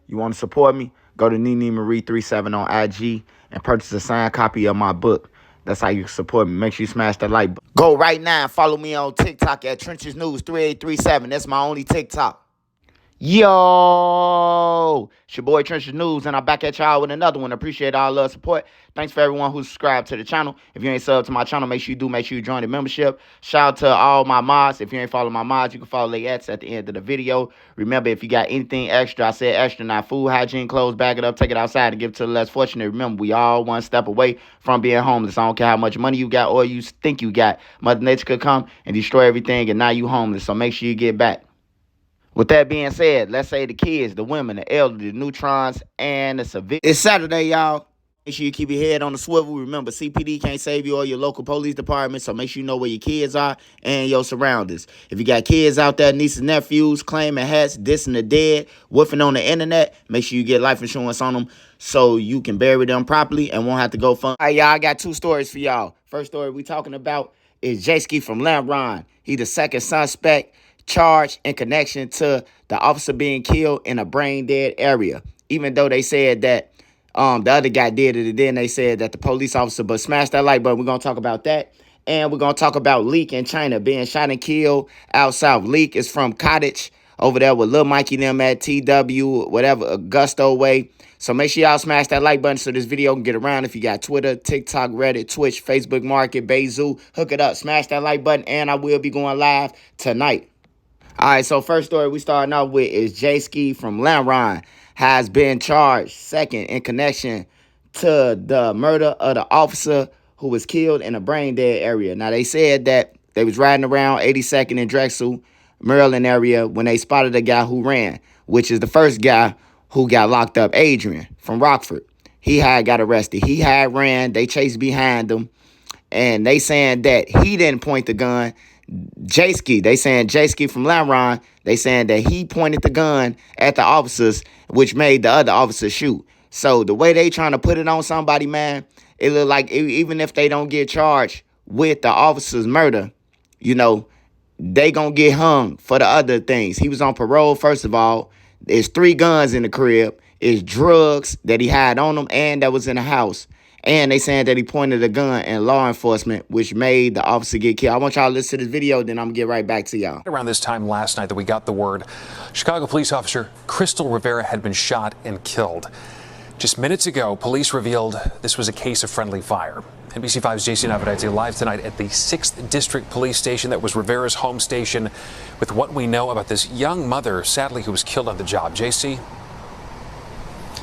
You want to support me? Go to Nene Marie 37 on IG and purchase a signed copy of my book. That's how you support me. Make sure you smash that like button. Go right now and follow me on TikTok at Trenches News 3837. That's my only TikTok. Yo, it's your boy Trenches News, and I'm back at y'all with another one. Appreciate all love support. Thanks for everyone who's subscribed to the channel. If you ain't subbed to my channel, make sure you do. Make sure you join the membership. Shout out to all my mods. If you ain't follow my mods, you can follow their ads at the end of the video. Remember, if you got anything extra, I said extra, not food, hygiene, clothes, bag it up, take it outside, and give it to the less fortunate. Remember, we all one step away from being homeless. I don't care how much money you got or you think you got. Mother Nature could come and destroy everything, and now you homeless. So make sure you get back. With that being said, let's say the kids, the women, the elderly, the neutrons, and the civilians. It's Saturday, y'all. Make sure you keep your head on the swivel. Remember, CPD can't save you or your local police department, so make sure you know where your kids are and your surroundings. If you got kids out there, nieces, nephews, claiming hats, dissing the dead, woofing on the internet, make sure you get life insurance on them so you can bury them properly and won't have to go fund. All right, y'all, I got two stories for y'all. First story we talking about is Jayski from Lamron. He the second suspect charged in connection to the officer being killed in a brain-dead area. Even though they said that the other guy did it, and then they said that the police officer, but smash that like button. We're going to talk about that. And we're going to talk about Leek in China being shot and killed out south. Leek is from Cottage over there with Lil Mikey and them at TW, whatever, Augusto way. So make sure y'all smash that like button so this video can get around. If you got Twitter, TikTok, Reddit, Twitch, Facebook Market, Bayzoo, hook it up. Smash that like button, and I will be going live tonight. All right, so first story we starting off with is Jayski from Lamron has been charged second in connection to the murder of the officer who was killed in a brain-dead area. Now, they said that they was riding around 82nd and Drexel, Maryland area when they spotted a guy who ran, which is the first guy who got locked up, Adrian from Rockford. He had got arrested. He had ran. They chased behind him, and they saying that he didn't point the gun. Jayski, they saying Jayski from Lamron, they saying that he pointed the gun at the officers, which made the other officers shoot. So the way they trying to put it on somebody, man, it look like even if they don't get charged with the officer's murder, you know, they gonna get hung for the other things. He was on parole, first of all. There's 3 guns in the crib. It's drugs that he had on him and that was in the house. And they saying that he pointed a gun at law enforcement, which made the officer get killed. I want y'all to listen to this video, then I'm going to get right back to y'all. Around this time last night that we got the word Chicago police officer Crystal Rivera had been shot and killed. Just minutes ago, police revealed this was a case of friendly fire. NBC5's Jason Avedite live tonight at the 6th District Police Station that was Rivera's home station with what we know about this young mother, sadly, who was killed on the job. JC?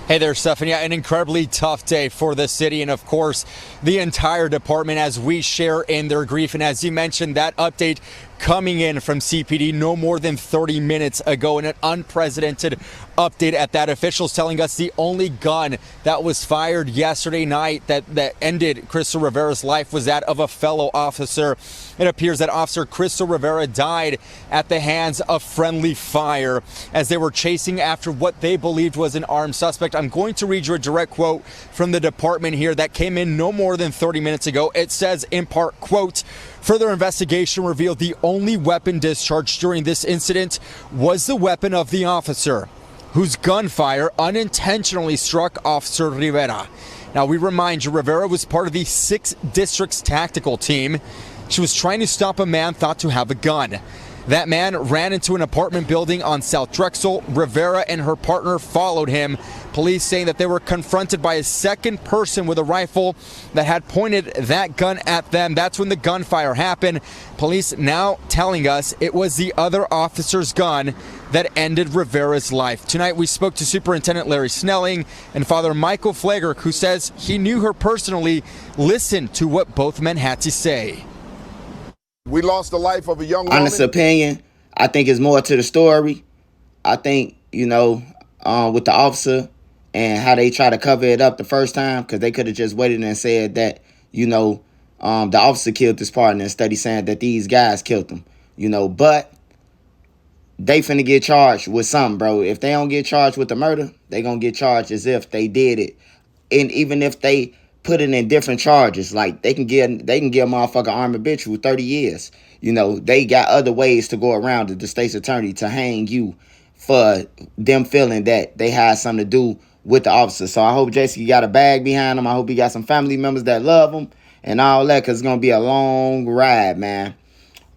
Hey there, Stephan. Yeah, an incredibly tough day for the city and, of course, the entire department as we share in their grief. And as you mentioned, that update coming in from CPD no more than 30 minutes ago, and an unprecedented update at that. Officials telling us the only gun that was fired yesterday night that ended Crystal Rivera's life was that of a fellow officer. It appears that Officer Crystal Rivera died at the hands of friendly fire as they were chasing after what they believed was an armed suspect. I'm going to read you a direct quote from the department here that came in no more than 30 minutes ago. It says, in part, quote, "Further investigation revealed the only weapon discharged during this incident was the weapon of the officer, whose gunfire unintentionally struck Officer Rivera." Now, we remind you, Rivera was part of the 6th District's tactical team. She was trying to stop a man thought to have a gun. That man ran into an apartment building on South Drexel. Rivera and her partner followed him. Police saying that they were confronted by a second person with a rifle that had pointed that gun at them. That's when the gunfire happened. Police now telling us it was the other officer's gun that ended Rivera's life. Tonight we spoke to Superintendent Larry Snelling and Father Michael Flagerk, who says he knew her personally. Listen to what both men had to say. We lost the life of a young woman. Honest opinion, I think it's more to the story. I think, you know, with the officer and how they try to cover it up the first time, because they could have just waited and said that, you know, the officer killed his partner instead of saying that these guys killed him, you know. But they finna get charged with something, bro. If they don't get charged with the murder, they gonna get charged as if they did it. And even if they put it in different charges, like they can give a motherfucker armed habitual 30 years. You know, they got other ways to go around it, the state's attorney, to hang you for them feeling that they had something to do with the officer. So I hope Jayski got a bag behind him. I hope he got some family members that love him and all that, because it's going to be a long ride, man.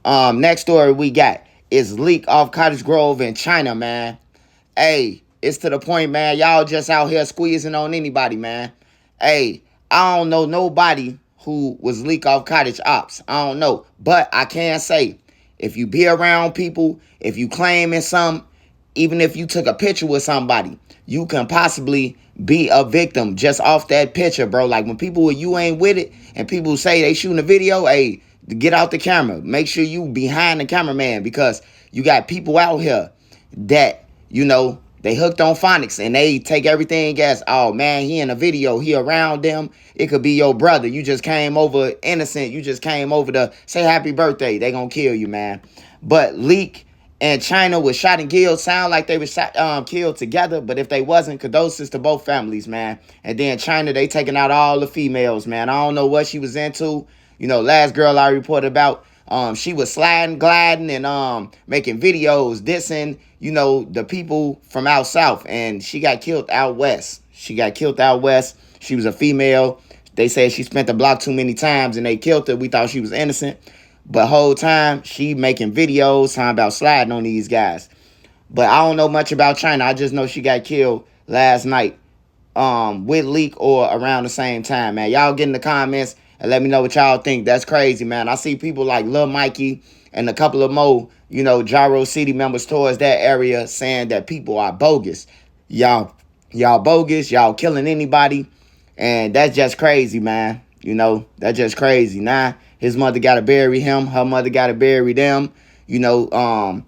Next story we got is Leek off Cottage Grove in China, man. Hey, it's to the point, man. Y'all just out here squeezing on anybody, man. Hey, I don't know nobody who was Leek off Cottage Ops. I don't know. But I can say, if you be around people, if you claiming something, even if you took a picture with somebody, you can possibly be a victim just off that picture, bro. Like when people, you ain't with it, and people say they shooting a video, hey, get out the camera. Make sure you behind the cameraman, because you got people out here that, you know, they hooked on phonics and they take everything as, oh man, he in a video, he around them. It could be your brother. You just came over innocent. You just came over to say happy birthday. They gonna kill you, man. But Leek and China was shot and killed. Sound like they were killed together, but if they wasn't, condolences to both families, man. And then China, they taking out all the females, man. I don't know what she was into. You know, last girl I reported about, she was sliding, gliding, and making videos dissing, you know, the people from out south, and she got killed out west. She was a female. They said she spent the block too many times and they killed her. We thought she was innocent, but whole time she making videos talking about sliding on these guys. But I don't know much about China. I just know she got killed last night with Leek or around the same time, man. Y'all get in the comments and let me know what y'all think. That's crazy, man. I see people like Lil Mikey and a couple of more, you know, Gyro City members towards that area saying that people are bogus. Y'all bogus. Y'all killing anybody. And that's just crazy, man. You know, that's just crazy. Nah, his mother got to bury him. Her mother got to bury them. You know,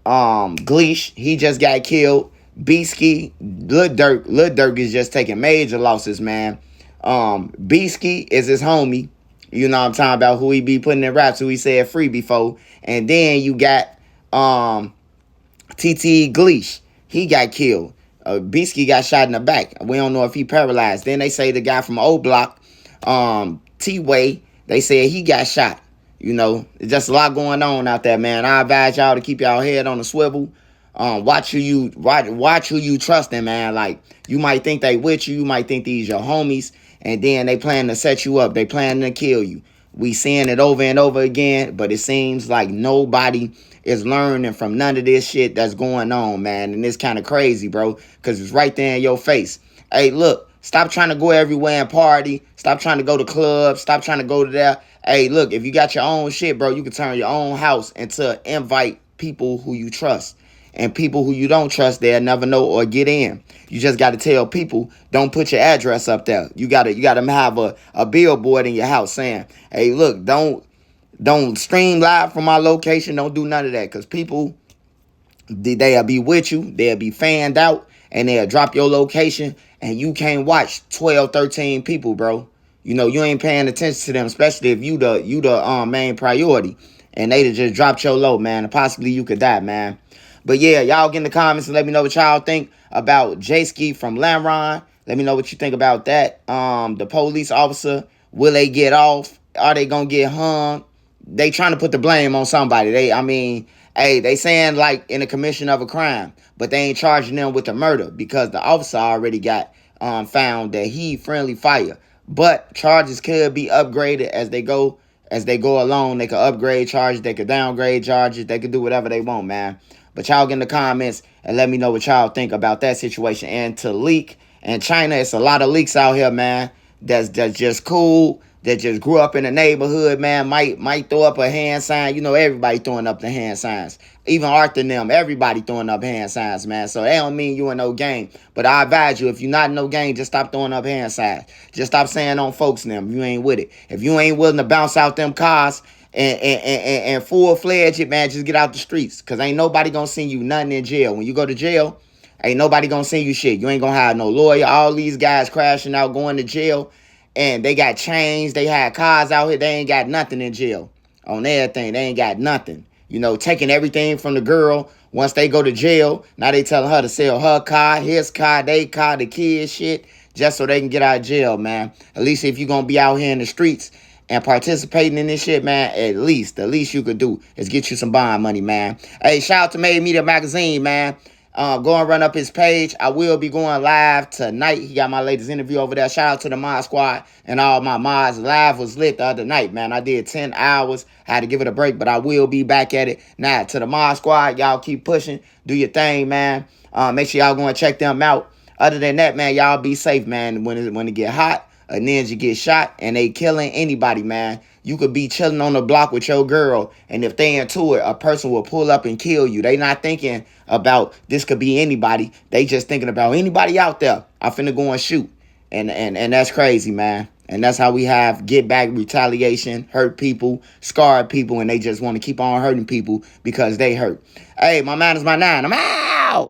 Gleesh, he just got killed. Beasky, Lil Durk is just taking major losses, man. Beasky is his homie. You know what I'm talking about, who he be putting in raps, who he said free before. And then you got TT Gleesh. He got killed. Beasky got shot in the back. We don't know if he paralyzed. Then they say the guy from O Block, T-Way, they said he got shot. You know, it's just a lot going on out there, man. I advise y'all to keep y'all head on the swivel. Watch who you trusting, man. Like, you might think they with you. You might think these your homies. And then they plan to set you up. They plan to kill you. We seeing it over and over again. But it seems like nobody is learning from none of this shit that's going on, man. And it's kind of crazy, bro. Because it's right there in your face. Hey, look. Stop trying to go everywhere and party. Stop trying to go to clubs. Stop trying to go to there. Hey, look. If you got your own shit, bro, you can turn your own house into invite people who you trust. And people who you don't trust, they'll never know or get in. You just got to tell people, don't put your address up there. You gotta have a billboard in your house saying, hey, look, don't stream live from my location. Don't do none of that, because people, they'll be with you. They'll be fanned out, and they'll drop your location, and you can't watch 12, 13 people, bro. You know, you ain't paying attention to them, especially if you the main priority, and they just dropped your low, man, and possibly you could die, man. But yeah, y'all get in the comments and let me know what y'all think about Jayski from Lamron. Let me know what you think about that. The police officer, will they get off? Are they gonna get hung? They trying to put the blame on somebody. They saying like in the commission of a crime, but they ain't charging them with the murder because the officer already got found that he friendly fire. But charges could be upgraded as they go along. They could upgrade charges, they could downgrade charges, they could do whatever they want, man. But y'all get in the comments and let me know what y'all think about that situation. And to Leek and China, it's a lot of leaks out here, man. That's just cool. That just grew up in the neighborhood, man. Might throw up a hand sign. You know, everybody throwing up the hand signs. Even Arthur and them, everybody throwing up hand signs, man. So that don't mean you in no gang. But I advise you, if you're not in no gang, just stop throwing up hand signs. Just stop saying on folks and them. You ain't with it. If you ain't willing to bounce out them cars and full-fledged it, man, just get out the streets. Because ain't nobody going to send you nothing in jail. When you go to jail, ain't nobody going to send you shit. You ain't going to have no lawyer. All these guys crashing out, going to jail. And they got chains. They had cars out here. They ain't got nothing in jail. On everything, they ain't got nothing. You know, taking everything from the girl. Once they go to jail, now they telling her to sell her car, his car, they car, the kids shit, just so they can get out of jail, man. At least if you're going to be out here in the streets and participating in this shit, man, the least you could do is get you some bond money, man. Hey, shout out to Made Media Magazine, man. Go and run up his page. I will be going live tonight. He got my latest interview over there. Shout out to the Mod Squad and all my mods. Live was lit the other night, man. I did 10 hours. Had to give it a break, but I will be back at it. Now, to the Mod Squad, y'all keep pushing. Do your thing, man. Make sure y'all go and check them out. Other than that, man, y'all be safe, man. When it get hot, a ninja get shot, and they killing anybody, man. You could be chilling on the block with your girl, and if they into it, a person will pull up and kill you. They not thinking about this could be anybody. They just thinking about anybody out there. I finna go and shoot. And that's crazy, man. And that's how we have get back retaliation, hurt people, scarred people, and they just want to keep on hurting people because they hurt. Hey, my man is my 9. I'm out.